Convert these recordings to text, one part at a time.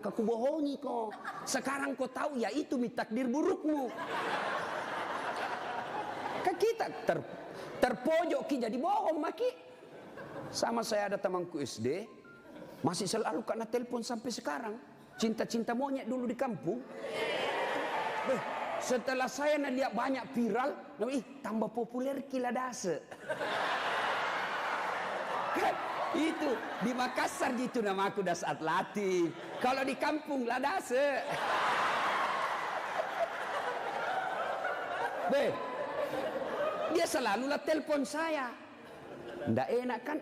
Kau bohongi kau. Sekarang kau tahu ya itu takdir burukmu. Kan kita terpojok jadi bohong maki. Sama saya ada temanku SD, masih selalu kena telepon sampai sekarang. Cinta-cinta monyet dulu di kampung. Setelah saya lihat banyak viral, tambah populer kila dase. Itu di Makassar gitu nama aku Dasat Latif. Kalau di kampung Ladase. Dia selalu lah telepon saya. Nggak enak kan?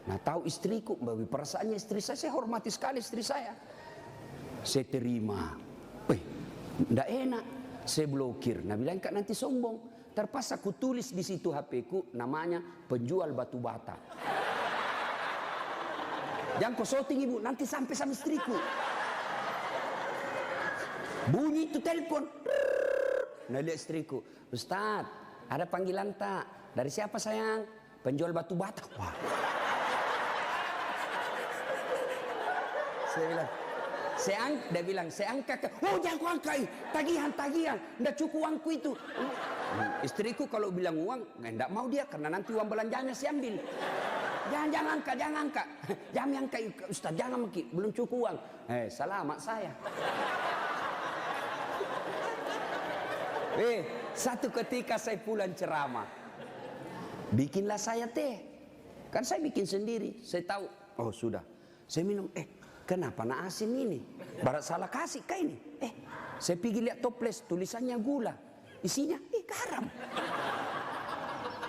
Nah tahu istriku, perasaannya istri saya hormati sekali istri saya. Saya terima. Nggak enak. Saya blokir. Nah bilang kak nanti sombong. Terpaksa aku tulis di situ HP ku namanya penjual batu bata. Jangan kau shooting ibu, nanti sampai sama istriku. Bunyi itu telepon. Nah lihat istriku, Ustaz, ada panggilan tak? Dari siapa sayang? Penjual batu bata. Wah. Saya bilang, dia bilang, saya angkat. Oh jangan kau angkat, tagihan. Nggak cukup uangku itu. Istriku kalau bilang uang, nggak mau dia karena nanti uang belanjanya saya ambil. Jangan angkat. Jangan angkat Ustaz, jangan maki, belum cukup uang. Selamat saya. Satu ketika saya pulang ceramah. Bikinlah saya teh. Kan saya bikin sendiri. Saya tahu, oh sudah. Saya minum, kenapa nak asin ini? Barat salah kasih kah ini? Saya pergi lihat toples, tulisannya gula. Isinya, garam.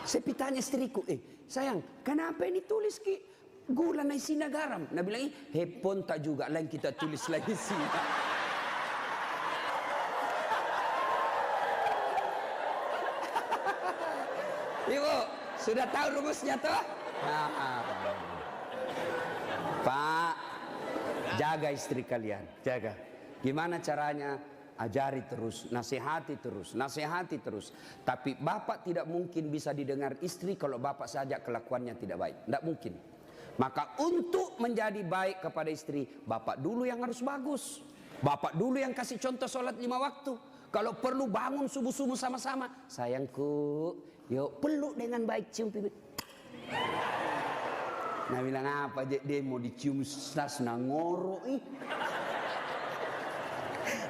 Saya pitanya istriku, sayang, kenapa ini tulis ki gula na isinya garam? Nah bilang, hepon tak juga, lain kita tulis lagi isinya. Ibu, sudah tahu rumusnya toh? Pak, jaga istri kalian, jaga. Gimana caranya? Ajari terus, nasihati terus. Tapi bapak tidak mungkin bisa didengar istri kalau bapak saja kelakuannya tidak baik. Tidak mungkin. Maka untuk menjadi baik kepada istri, bapak dulu yang harus bagus. Bapak dulu yang kasih contoh sholat 5 waktu. Kalau perlu bangun subuh-subuh sama-sama. Sayangku, yuk peluk dengan baik, cium pipi. Nah bilang apa aja dia mau dicium sas ngoro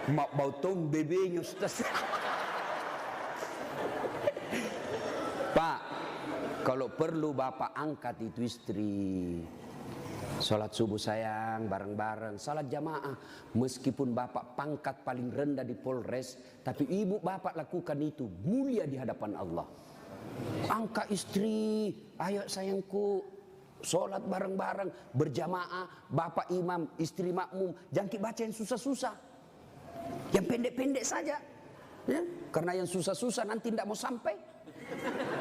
mak bau tong bebenya Ustaz. Pak, kalau perlu bapak angkat itu istri. Sholat subuh sayang, bareng-bareng, sholat jamaah. Meskipun bapak pangkat paling rendah di Polres, tapi ibu bapak lakukan itu mulia di hadapan Allah. Angkat istri, ayo sayangku, sholat bareng-bareng, berjamaah, bapak imam, istri makmum. Jangan baca yang susah-susah. Yang pendek-pendek saja ya? Karena yang susah-susah nanti tidak mau sampai.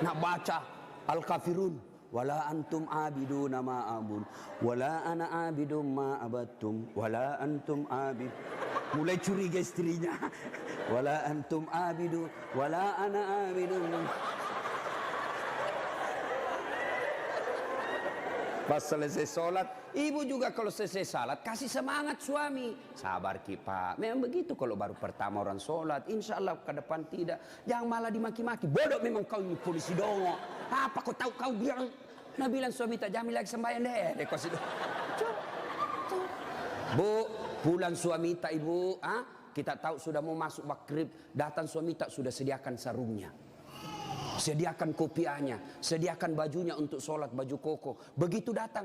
Nak baca Al-Kafirun, wala antum abiduna ma abun, wala ana abidum ma abattum, wala antum abid. Mulai curiga istrinya. Wala antum abidu, wala ana abidum. Pas selesai sholat, ibu juga kalau selesai sholat kasih semangat suami. Sabar ki pak, memang begitu kalau baru pertama orang sholat. Insya Allah ke depan tidak. Jangan malah dimaki-maki. Bodoh memang kau ini polisi dongo. Apa kau tahu kau bilang? Nah bilang suami tak jamin lagi sembahyang deh. Kau situ. Bu, pulang suami tak ibu. Kita tahu sudah mau masuk maghrib. Datang suami tak sudah sediakan sarungnya. Sediakan kopiahnya, sediakan bajunya untuk sholat, baju koko. Begitu datang,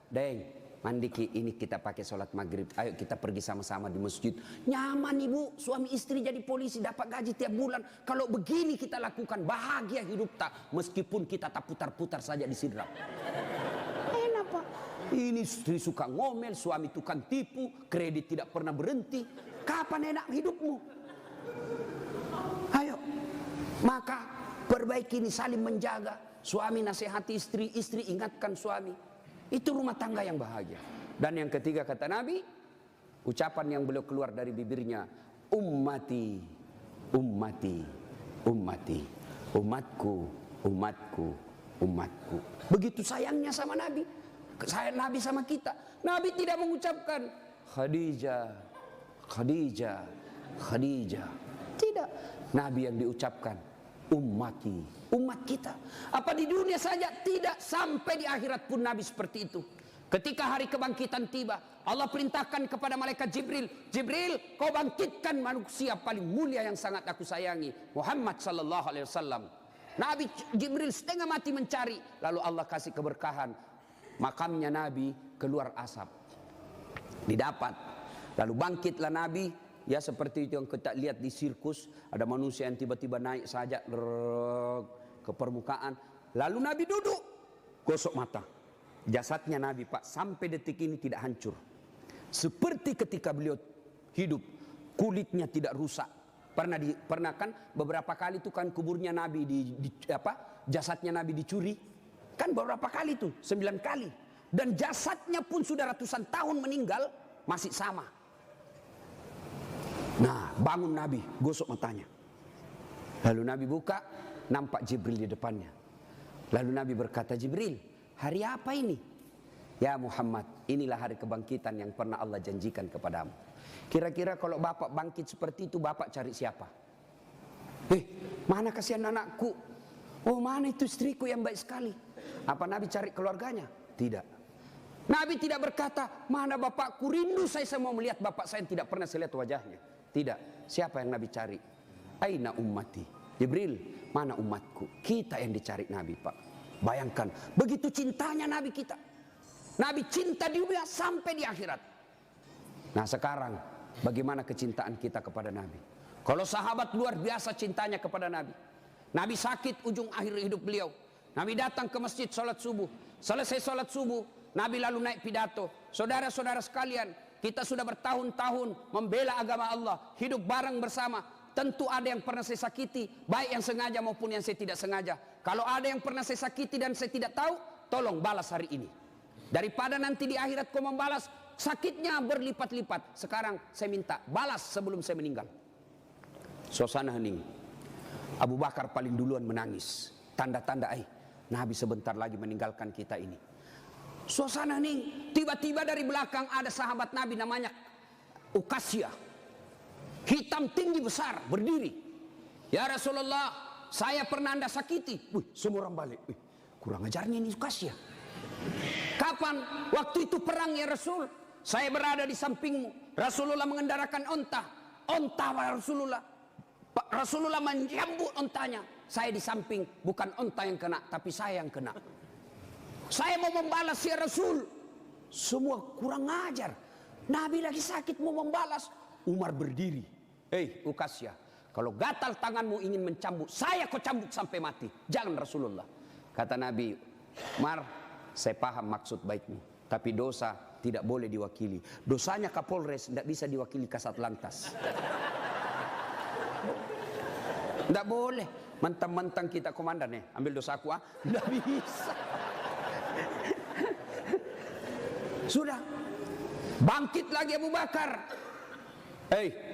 Deng, mandi ki, ini kita pakai sholat maghrib. Ayo kita pergi sama-sama di masjid. Nyaman ibu, suami istri jadi polisi, dapat gaji tiap bulan. Kalau begini kita lakukan, bahagia hidup tak. Meskipun kita tak putar-putar saja di sidrap. Enak pak. Ini istri suka ngomel, suami tukang tipu, kredit tidak pernah berhenti. Kapan enak hidupmu? Ayo, maka perbaiki ini, saling menjaga. Suami nasihati istri, istri ingatkan suami. Itu rumah tangga yang bahagia. Dan yang ketiga kata Nabi, ucapan yang beliau keluar dari bibirnya, ummati, ummati, ummati, umatku, umatku, umatku. Begitu sayangnya sama Nabi. Sayang Nabi sama kita. Nabi tidak mengucapkan Khadijah, Khadijah, Khadijah. Tidak. Nabi yang diucapkan ummati, umat kita. Apa di dunia saja? Tidak, sampai di akhirat pun Nabi seperti itu. Ketika hari kebangkitan tiba, Allah perintahkan kepada malaikat Jibril, Jibril, kau bangkitkan manusia paling mulia yang sangat aku sayangi, Muhammad sallallahu alaihi wasallam. Nabi Jibril setengah mati mencari, lalu Allah kasih keberkahan. Makamnya Nabi keluar asap. Didapat. Lalu bangkitlah Nabi, ya seperti itu yang kita lihat di sirkus, ada manusia yang tiba-tiba naik saja ke permukaan. Lalu Nabi duduk, gosok mata. Jasadnya Nabi, Pak, sampai detik ini tidak hancur. Seperti ketika beliau hidup, kulitnya tidak rusak. Pernah kan beberapa kali itu kan kuburnya Nabi jasadnya Nabi dicuri. Kan beberapa kali itu, 9 kali. Dan jasadnya pun sudah ratusan tahun meninggal, masih sama. Nah, bangun Nabi, gosok matanya. Lalu Nabi buka, nampak Jibril di depannya. Lalu Nabi berkata, Jibril, hari apa ini? Ya Muhammad, inilah hari kebangkitan yang pernah Allah janjikan kepadamu. Kira-kira kalau bapak bangkit seperti itu, bapak cari siapa? Mana kasihan anakku? Oh, mana itu istriku yang baik sekali? Apa Nabi cari keluarganya? Tidak. Nabi tidak berkata, mana bapakku, rindu saya mau melihat bapak saya yang tidak pernah saya lihat wajahnya. Tidak. Siapa yang Nabi cari? Aina ummati. Jibril, mana umatku? Kita yang dicari Nabi, Pak. Bayangkan, begitu cintanya Nabi kita. Nabi cinta di dunia sampai di akhirat. Nah sekarang, bagaimana kecintaan kita kepada Nabi? Kalau sahabat luar biasa cintanya kepada Nabi. Nabi sakit ujung akhir hidup beliau. Nabi datang ke masjid sholat subuh. Selesai sholat subuh, Nabi lalu naik pidato. Saudara-saudara sekalian, kita sudah bertahun-tahun membela agama Allah. Hidup bareng bersama. Tentu ada yang pernah saya sakiti, baik yang sengaja maupun yang saya tidak sengaja. Kalau ada yang pernah saya sakiti dan saya tidak tahu, tolong balas hari ini. Daripada nanti di akhirat kau membalas, sakitnya berlipat-lipat. Sekarang saya minta balas sebelum saya meninggal. Suasana hening. Abu Bakar paling duluan menangis. Tanda-tanda Nabi sebentar lagi meninggalkan kita ini. Suasana hening. Tiba-tiba dari belakang ada sahabat Nabi namanya Uqasyah. Hitam tinggi besar, berdiri. Ya Rasulullah, saya pernah Anda sakiti. Semua orang balik. Kurang ajarnya ini Uqasyah. Kapan? Waktu itu perang ya Rasul. Saya berada di sampingmu. Rasulullah mengendarakan onta. Onta Rasulullah. Rasulullah menyambut ontanya. Saya di samping. Bukan onta yang kena, tapi saya yang kena. Saya mau membalas ya Rasul. Semua kurang ajar. Nabi lagi sakit mau membalas. Umar berdiri. Uqasyah, kalau gatal tanganmu ingin mencambuk, saya kau cambuk sampai mati. Jangan Rasulullah. Kata Nabi, Umar, saya paham maksud baikmu, tapi dosa tidak boleh diwakili. Dosanya Kapolres tidak bisa diwakili Kasat Lantas. Tidak boleh. Mentang-mentang kita komandan ambil dosaku tidak bisa. Sudah. Bangkit lagi Abu Bakar.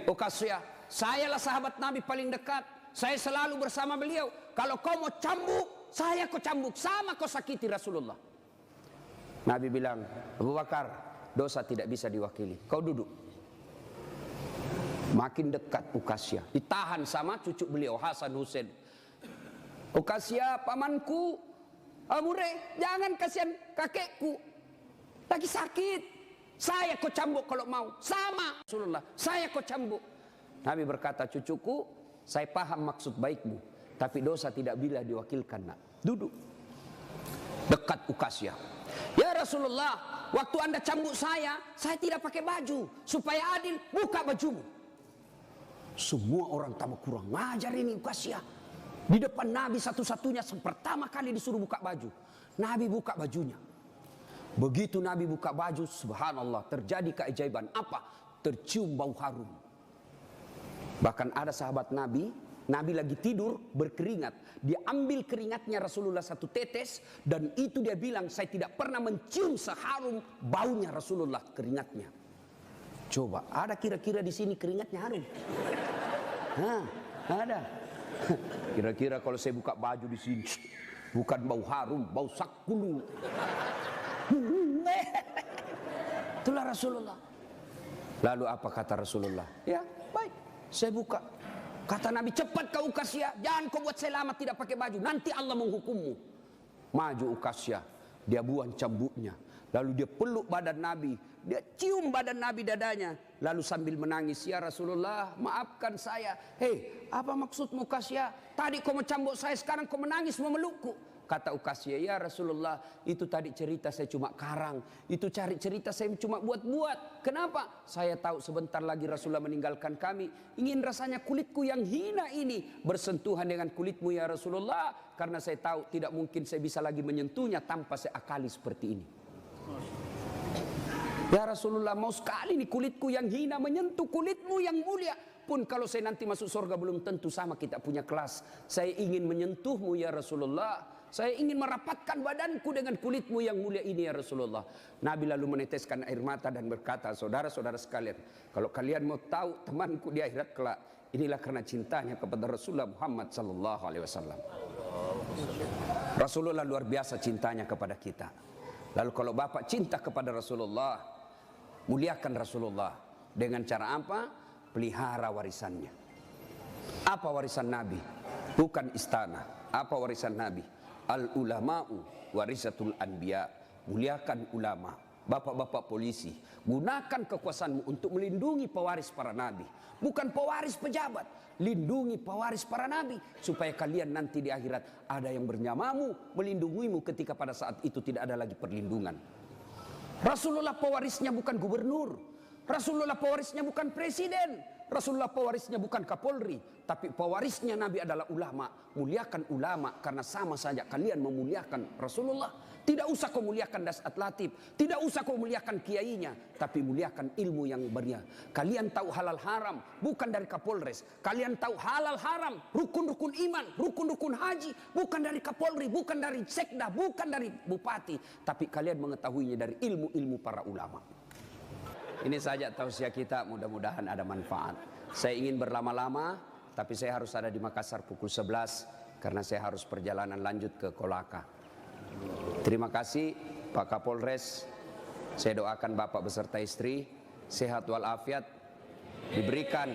Uqasyah, sayalah sahabat Nabi paling dekat. Saya selalu bersama beliau. Kalau kau mau cambuk, saya kau cambuk. Sama kau sakiti Rasulullah. Nabi bilang, Abu Bakar, dosa tidak bisa diwakili. Kau duduk. Makin dekat Uqasyah. Ditahan sama cucu beliau, Hasan Hussein. Uqasyah, pamanku. Amure, jangan kasihan kakekku. Lagi sakit. Saya kau cambuk kalau mau. Sama Rasulullah. Saya kau cambuk. Nabi berkata, cucuku, saya paham maksud baikmu. Tapi dosa tidak bila diwakilkan. Duduk. Dekat Uqasyah. Ya Rasulullah, waktu Anda cambuk saya tidak pakai baju. Supaya adil, buka bajumu. Semua orang tambah kurang ngajar ini Uqasyah. Di depan Nabi satu-satunya pertama kali disuruh buka baju. Nabi buka bajunya. Begitu Nabi buka baju, subhanallah, terjadi keajaiban. Apa? Tercium bau harum. Bahkan ada sahabat Nabi, Nabi lagi tidur berkeringat. Dia ambil keringatnya Rasulullah satu tetes, dan itu dia bilang, saya tidak pernah mencium seharum baunya Rasulullah keringatnya. Coba, ada kira-kira di sini keringatnya harum? Ada. Kira-kira kalau saya buka baju di sini, bukan bau harum, bau sakulu. Itulah Rasulullah. Lalu apa kata Rasulullah? Ya, baik, saya buka. Kata Nabi, cepat kau Uqasyah, jangan kau buat saya lama tidak pakai baju, nanti Allah menghukummu. Maju Uqasyah, dia buang cambuknya, lalu dia peluk badan Nabi, dia cium badan Nabi dadanya, lalu sambil menangis, ya Rasulullah, maafkan saya. Hei, apa maksudmu Uqasyah? Tadi kau mencambuk saya, sekarang kau menangis memelukku. Kata Uqasyah, ya Rasulullah, itu tadi cerita saya cuma karang, itu cari cerita saya cuma buat-buat. Kenapa? Saya tahu sebentar lagi Rasulullah meninggalkan kami, ingin rasanya kulitku yang hina ini bersentuhan dengan kulitmu ya Rasulullah, karena saya tahu tidak mungkin saya bisa lagi menyentuhnya tanpa saya akali seperti ini. Ya Rasulullah, mau sekali nih kulitku yang hina menyentuh kulitmu yang mulia. Pun kalau saya nanti masuk surga belum tentu sama kita punya kelas. Saya ingin menyentuhmu ya Rasulullah. Saya ingin merapatkan badanku dengan kulitmu yang mulia ini ya Rasulullah. Nabi lalu meneteskan air mata dan berkata, saudara-saudara sekalian, kalau kalian mau tahu temanku di akhirat kelak, inilah karena cintanya kepada Rasulullah Muhammad sallallahu alaihi wasallam. Rasulullah luar biasa cintanya kepada kita. Lalu kalau Bapak cinta kepada Rasulullah, muliakan Rasulullah dengan cara apa? Pelihara warisannya. Apa warisan Nabi? Bukan istana. Apa warisan Nabi? Al-ulama'u warisatul anbiya. Muliakan ulama. Bapak-bapak polisi, gunakan kekuasaanmu untuk melindungi pewaris para nabi, bukan pewaris pejabat. Lindungi pewaris para nabi supaya kalian nanti di akhirat ada yang bernyamamu, melindungimu ketika pada saat itu tidak ada lagi perlindungan. Rasulullah pewarisnya bukan gubernur, Rasulullah pewarisnya bukan presiden, Rasulullah pewarisnya bukan Kapolri, tapi pewarisnya Nabi adalah ulama. Muliakan ulama karena sama saja kalian memuliakan Rasulullah. Tidak usah kau muliakan Dasat Latif, tidak usah kau muliakan kiainya, tapi muliakan ilmu yang benar. Kalian tahu halal haram bukan dari Kapolres, kalian tahu halal haram, rukun-rukun iman, rukun-rukun haji bukan dari Kapolri, bukan dari sekda, bukan dari bupati, tapi kalian mengetahuinya dari ilmu-ilmu para ulama. Ini saja tausiah kita, mudah-mudahan ada manfaat. Saya ingin berlama-lama, tapi saya harus ada di Makassar pukul 11 karena saya harus perjalanan lanjut ke Kolaka. Terima kasih Pak Kapolres. Saya doakan Bapak beserta istri sehat walafiat, diberikan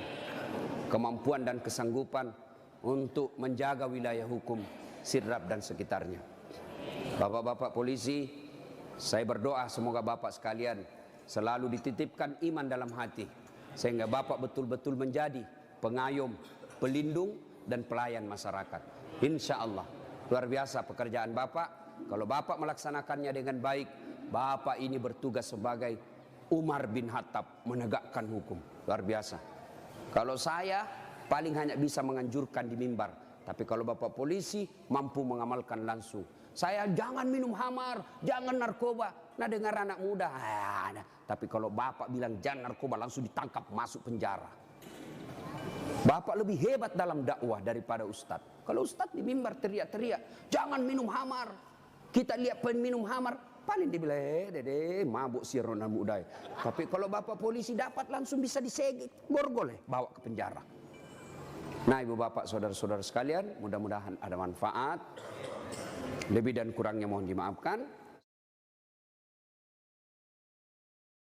kemampuan dan kesanggupan untuk menjaga wilayah hukum Sidrap dan sekitarnya. Bapak-bapak polisi, saya berdoa semoga Bapak sekalian selalu dititipkan iman dalam hati, sehingga Bapak betul-betul menjadi pengayom, pelindung, dan pelayan masyarakat. Insya Allah, luar biasa pekerjaan Bapak. Kalau Bapak melaksanakannya dengan baik, Bapak ini bertugas sebagai Umar bin Khattab, menegakkan hukum. Luar biasa. Kalau saya paling hanya bisa menganjurkan di mimbar, tapi kalau Bapak polisi mampu mengamalkan langsung. Saya jangan minum khamar, jangan narkoba. Nah dengar anak muda, tapi kalau Bapak bilang jangan narkoba langsung ditangkap masuk penjara. Bapak lebih hebat dalam dakwah daripada ustadz. Kalau ustadz di mimbar teriak-teriak, jangan minum khamar. Kita lihat peminum khamar, paling dibilang, dede mabuk si Ronald muda. Tapi kalau Bapak polisi dapat langsung bisa disegit, borgol bawa ke penjara. Nah ibu bapak saudara-saudara sekalian, mudah-mudahan ada manfaat. Lebih dan kurangnya mohon dimaafkan.